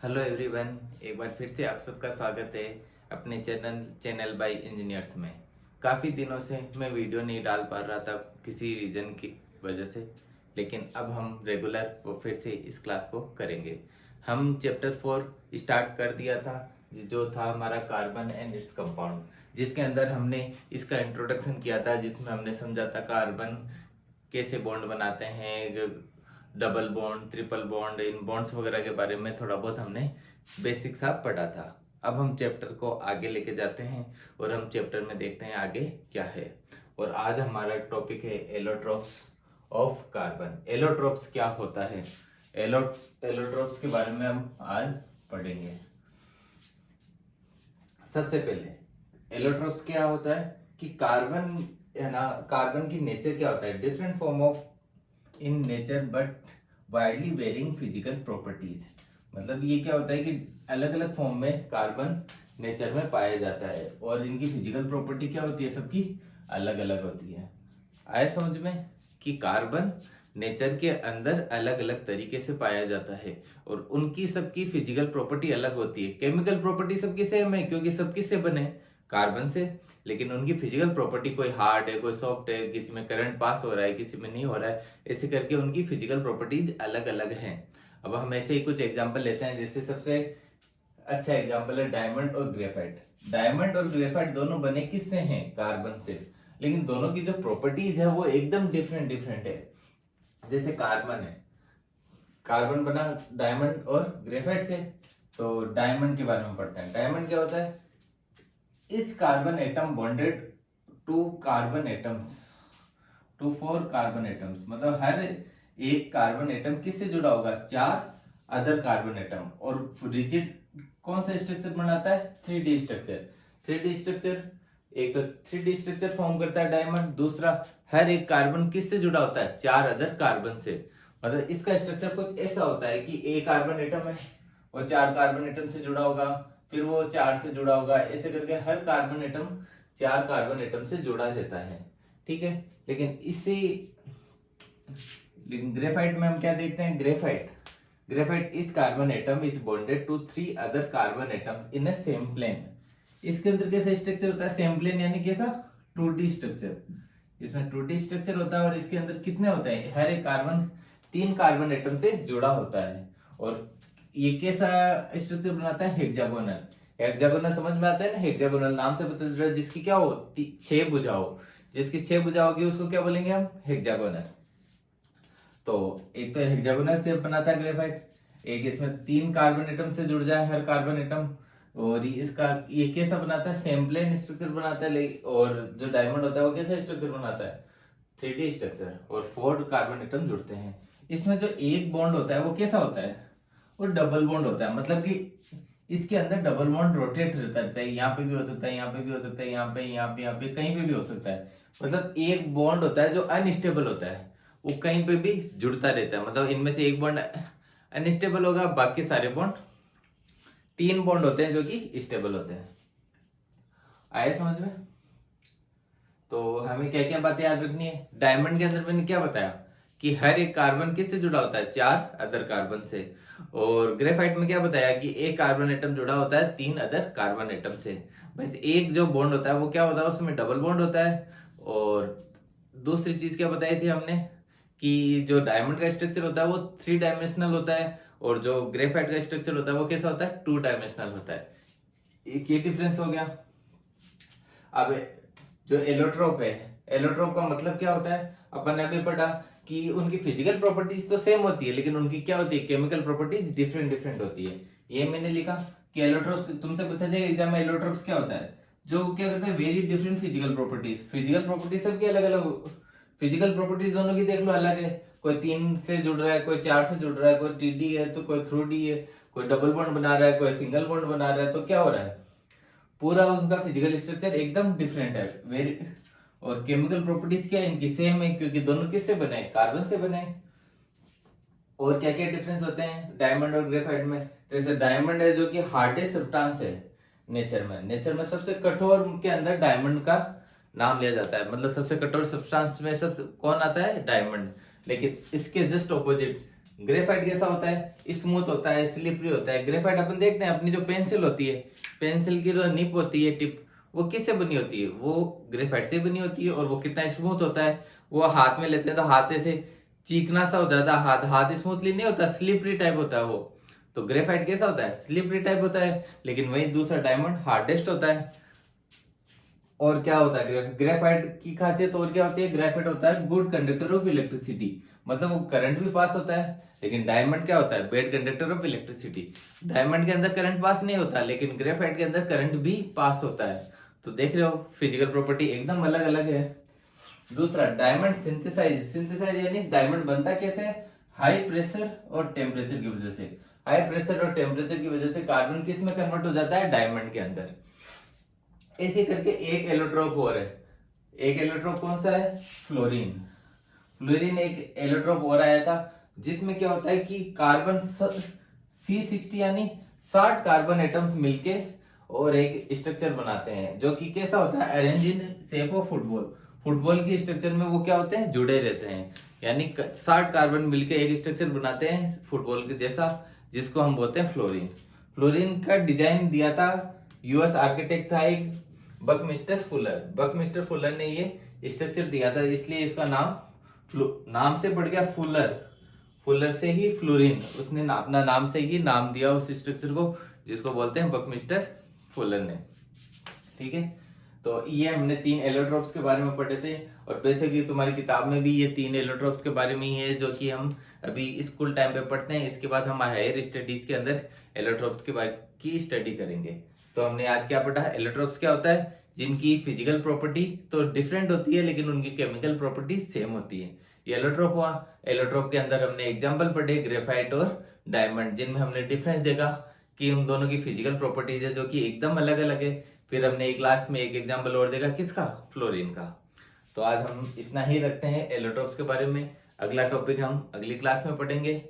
Hello everyone, एक बार फिर से आप सबका स्वागत है अपने चैनल बाय इंजीनियर्स में। काफ़ी दिनों से मैं वीडियो नहीं डाल पा रहा था किसी रीज़न की वजह से, लेकिन अब हम रेगुलर फिर से इस क्लास को करेंगे। हम चैप्टर 4 स्टार्ट कर दिया था, जो था हमारा कार्बन एंड इट्स कंपाउंड, जिसके अंदर हमने इसका इंट्रोडक्शन किया था, जिसमें हमने समझा था कार्बन कैसे बॉन्ड बनाते हैं, डबल बॉन्ड, ट्रिपल बॉन्ड, इन बॉन्ड्स वगैरह के बारे में थोड़ा बहुत हमने बेसिक सा पढ़ा था। अब हम चैप्टर को आगे लेके जाते हैं और हम चैप्टर में देखते हैं आगे क्या है। और आज हमारा टॉपिक है एलोट्रोप्स ऑफ कार्बन। एलोट्रोप्स क्या होता है, एलोट्रोप्स के बारे में हम आज पढ़ेंगे। सबसे पहले एलोट्रोप्स क्या होता है कि कार्बन है ना, कार्बन की नेचर क्या होता है, different form of in nature but widely varying physical properties. मतलब ये क्या होता है कि अलग अलग फॉर्म में कार्बन नेचर में पाया जाता है और इनकी फिजिकल प्रॉपर्टी क्या होती है, सबकी अलग अलग होती है। आए समझ में कि कार्बन नेचर के अंदर अलग अलग तरीके से पाया जाता है और उनकी सबकी फिजिकल प्रॉपर्टी अलग होती है। केमिकल प्रॉपर्टी सबकी सेम है क्योंकि सब किससे बने, कार्बन से, लेकिन उनकी फिजिकल प्रॉपर्टी कोई हार्ड है, कोई सॉफ्ट है, किसी में करंट पास हो रहा है, किसी में नहीं हो रहा है, ऐसे करके उनकी फिजिकल प्रॉपर्टीज अलग अलग हैं। अब हम ऐसे ही कुछ एग्जांपल लेते हैं। जैसे सबसे अच्छा एग्जांपल है डायमंड और ग्रेफाइट। डायमंड और ग्रेफाइट दोनों बने किससे हैं, कार्बन से, लेकिन दोनों की जो प्रॉपर्टीज है वो एकदम डिफरेंट डिफरेंट है। जैसे कार्बन है, कार्बन बना डायमंड और ग्रेफाइट से, तो डायमंड के बारे में पढ़ते हैं। डायमंड क्या होता है, each carbon atom bonded to carbon atoms to 4 carbon atoms. मतलब हर एक कार्बन एटम किससे जुड़ा होगा, 4 अदर कार्बन एटम। और रिजिड कौन सा स्ट्रक्चर बनाता है, 3D स्ट्रक्चर। 3D स्ट्रक्चर, एक तो 3D स्ट्रक्चर फॉर्म करता है डायमंड, दूसरा हर एक कार्बन किससे जुड़ा होता है, 4 अदर कार्बन से। मतलब इसका स्ट्रक्चर कुछ ऐसा होता है कि एक कार्बन एटम है वो 4 कार्बन एटम से जुड़ा होगा, फिर वो 4 से जुड़ा होगा, ऐसे करके हर कार्बन एटम 4 कार्बन एटम से जुड़ा रहता है। ठीक है, लेकिन ग्रेफाइट में हम क्या देखते हैं, graphite each carbon atom is bonded to 3 other carbon atoms in a same plane. इसके अंदर कैसा स्ट्रक्चर होता है, सेम प्लेन, यानी कैसा, 2D स्ट्रक्चर। इसमें 2D स्ट्रक्चर होता है और इसके अंदर कितने होते हैं, हर एक कार्बन 3 कार्बन एटम से जुड़ा होता है। और ये कैसा स्ट्रक्चर बनाता है, हेक्सागोनल। हेक्सागोनल समझ में आता है ना, हेक्सागोनल नाम से पता चल रहा है, जिसकी क्या हो, 6 भुजा हो, जिसकी 6 भुजा होगी उसको क्या बोलेंगे हम, हेक्सागोनल। तो एक तो हेक्सागोनल शेप बनाता है ग्रेफाइट, एक इसमें 3 कार्बन एटम से जुड़ जाए हर कार्बन एटम। और इसका ये कैसा बनाता है, सेम प्लेन स्ट्रक्चर बनाता है। और जो डायमंड होता है वो कैसा स्ट्रक्चर बनाता है, 3D स्ट्रक्चर, और 4 कार्बन एटम जुड़ते हैं। इसमें जो एक बॉन्ड होता है वो कैसा होता है, वो डबल बॉन्ड होता है। मतलब कि इसके अंदर डबल बॉन्ड रोटेट रहता है, यहाँ पे भी हो सकता है, यहाँ पे भी हो सकता है, यहाँ पे, यहाँ पे, यहाँ पे, कहीं पे भी हो सकता है। मतलब एक बॉन्ड होता है जो अनस्टेबल होता है, वो कहीं पे भी जुड़ता रहता है। मतलब इनमें से एक बॉन्ड अनस्टेबल होगा, बाकी सारे बॉन्ड, 3 बॉन्ड होते हैं जो कि स्टेबल होते हैं। आया समझ में। तो हमें क्या क्या बातें याद रखनी है, डायमंड के अंदर मैंने क्या बताया कि हर एक कार्बन किससे जुड़ा होता है, 4 अदर कार्बन से। और ग्रेफाइट में क्या बताया कि एक कार्बन एटम जुड़ा होता है 3 अदर कार्बन एटम से। बस एक जो बॉन्ड होता है वो क्या होता है, उसमें डबल बॉन्ड होता है। और दूसरी चीज क्या बताई थी हमने कि जो डायमंड का स्ट्रक्चर होता है वो 3 डायमेंशनल होता है, और जो ग्रेफाइट का स्ट्रक्चर होता है वो कैसा होता है, 2 डायमेंशनल होता है। एक ये डिफरेंस हो गया। अब जो एलोट्रोप है, एलोट्रोप का मतलब क्या होता है, अपन ने अभी पढ़ा कि उनकी फिजिकल प्रॉपर्टीज तो सेम होती है, लेकिन उनकी क्या होती है, केमिकल प्रॉपर्टीज डिफरेंट डिफरेंट होती है। ये मैंने लिखा कि एलोट्रोप्स, तुमसे पूछा जाएगा एग्जाम में, एलोट्रोप्स क्या होता है, जो क्या करते हैं, very different physical properties. Physical properties सबकी अलग अलग, फिजिकल प्रॉपर्टीज दोनों की देख लो अलग है। कोई 3 से जुड़ रहा है, कोई 4 से जुड़ रहा है, कोई टीडी है तो कोई थ्रू डी है, कोई डबल बॉन्ड बना रहा है, कोई सिंगल बॉन्ड बना रहा है। तो क्या हो रहा है, पूरा उनका फिजिकल स्ट्रक्चर एकदम डिफरेंट है, वेरी। और केमिकल प्रॉपर्टीज क्या है, इनकी सेम है, क्योंकि दोनों किससे बने हैं, कार्बन से बने हैं। और क्या क्या डिफरेंस होते हैं डायमंड और ग्रेफाइट में, जैसे डायमंड है जो कि हार्डेस्ट सब्सटेंस है नेचर में सबसे कठोर के अंदर डायमंड का नाम लिया जाता है। मतलब सबसे कठोर सब्सटेंस में सबसे कौन आता है, डायमंड। लेकिन इसके जस्ट ऑपोजिट ग्रेफाइट कैसा होता है, स्मूथ होता है, स्लिपरी होता है। ग्रेफाइट अपन देखते हैं अपनी जो पेंसिल होती है, पेंसिल की जो निप होती है, टिप, वो किससे बनी होती है, वो ग्रेफाइट से बनी होती है। और वो कितना स्मूथ होता है, वो हाथ में लेते हैं तो हाथ से चीकना सा हो जाता है, हाथ हाथ स्मूथली नहीं होता, स्लिपरी टाइप होता है वो। तो ग्रेफाइट कैसा होता है, स्लिपरी टाइप होता है। लेकिन वही दूसरा डायमंड हार्डेस्ट होता है। और क्या होता है ग्रेफाइट की खासियत, और क्या होती है, ग्रेफाइट होता है गुड कंडक्टर ऑफ इलेक्ट्रिसिटी, मतलब वो करंट भी पास होता है। लेकिन डायमंड क्या होता है, bad conductor of electricity. Diamond के अंदर करंट पास नहीं होता, लेकिन ग्रेफाइट के अंदर करंट भी पास होता है। तो देख रहे हो फिजिकल प्रॉपर्टी एकदम अलग अलग है। दूसरा डायमंड सिंथेसाइज, सिंथेसाइज यानी डायमंड बनता कैसे है, हाई प्रेशर और टेम्परेचर की वजह से। हाई प्रेशर और टेम्परेचर की वजह से कार्बन किस में कन्वर्ट हो जाता है, डायमंड के अंदर। ऐसे करके एक एलोट्रोप और है। एक एलोट्रोप कौन सा है, फ्लोरीन। फ्लोरीन एक एलोट्रोप और आया था, जिसमें क्या होता है कि कार्बन C60 यानी 60 कार्बन एटम्स मिलके और एक स्ट्रक्चर बनाते हैं, जो कि कैसा होता है, arrange in shape of football. Football की स्ट्रक्चर में वो क्या होते हैं, जुड़े रहते हैं। यानी 60 कार्बन मिलके एक स्ट्रक्चर बनाते हैं फुटबॉल के जैसा, जिसको हम बोलते हैं फ्लोरीन। फ्लोरीन का डिजाइन दिया था यूएस आर्किटेक्ट था एक बकमिस्टर फुलर। बकमिस्टर फुलर ने ये स्ट्रक्चर दिया था, इसलिए इसका नाम से पड़ गया फुलर। फुलर से ही फ्लोरीन, उसने अपना नाम से ही नाम दिया उस स्ट्रक्चर को, जिसको बोलते हैं बकमिस्टर फुलर ने। ठीक है, तो ये हमने 3 एलोट्रोप्स के बारे में पढ़े थे। और बेसिकली तुम्हारी किताब में भी ये 3 एलोट्रोप्स के बारे में ही है, जो कि हम अभी स्कूल टाइम पे पढ़ते हैं। इसके बाद हम हायर स्टडीज के अंदर एलोट्रोप्स के बारे की स्टडी करेंगे। तो हमने आज क्या पढ़ा, एलोट्रोप्स क्या होता है, जिनकी फिजिकल प्रॉपर्टी तो डिफरेंट होती है, लेकिन उनकी केमिकल प्रॉपर्टी सेम होती है। ये एलोट्रोप हुआ। एलोट्रोप के अंदर हमने एग्जाम्पल पढ़े ग्रेफाइट और डायमंड, जिनमें हमने डिफरेंस देखा कि उन दोनों की फिजिकल प्रॉपर्टीज है जो कि एकदम अलग अलग है। फिर हमने एक लास्ट में एक एग्जाम्पल और देखा, किसका, फ्लोरीन का। तो आज हम इतना ही रखते हैं एलोट्रोप्स के बारे में। अगला टॉपिक हम अगली क्लास में पढ़ेंगे।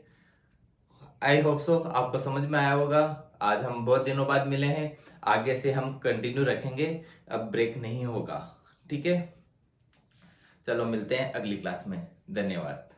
आई होप सो आपको समझ में आया होगा। आज हम बहुत दिनों बाद मिले हैं, आगे से हम कंटिन्यू रखेंगे, अब ब्रेक नहीं होगा। ठीक है, चलो मिलते हैं अगली क्लास में। धन्यवाद।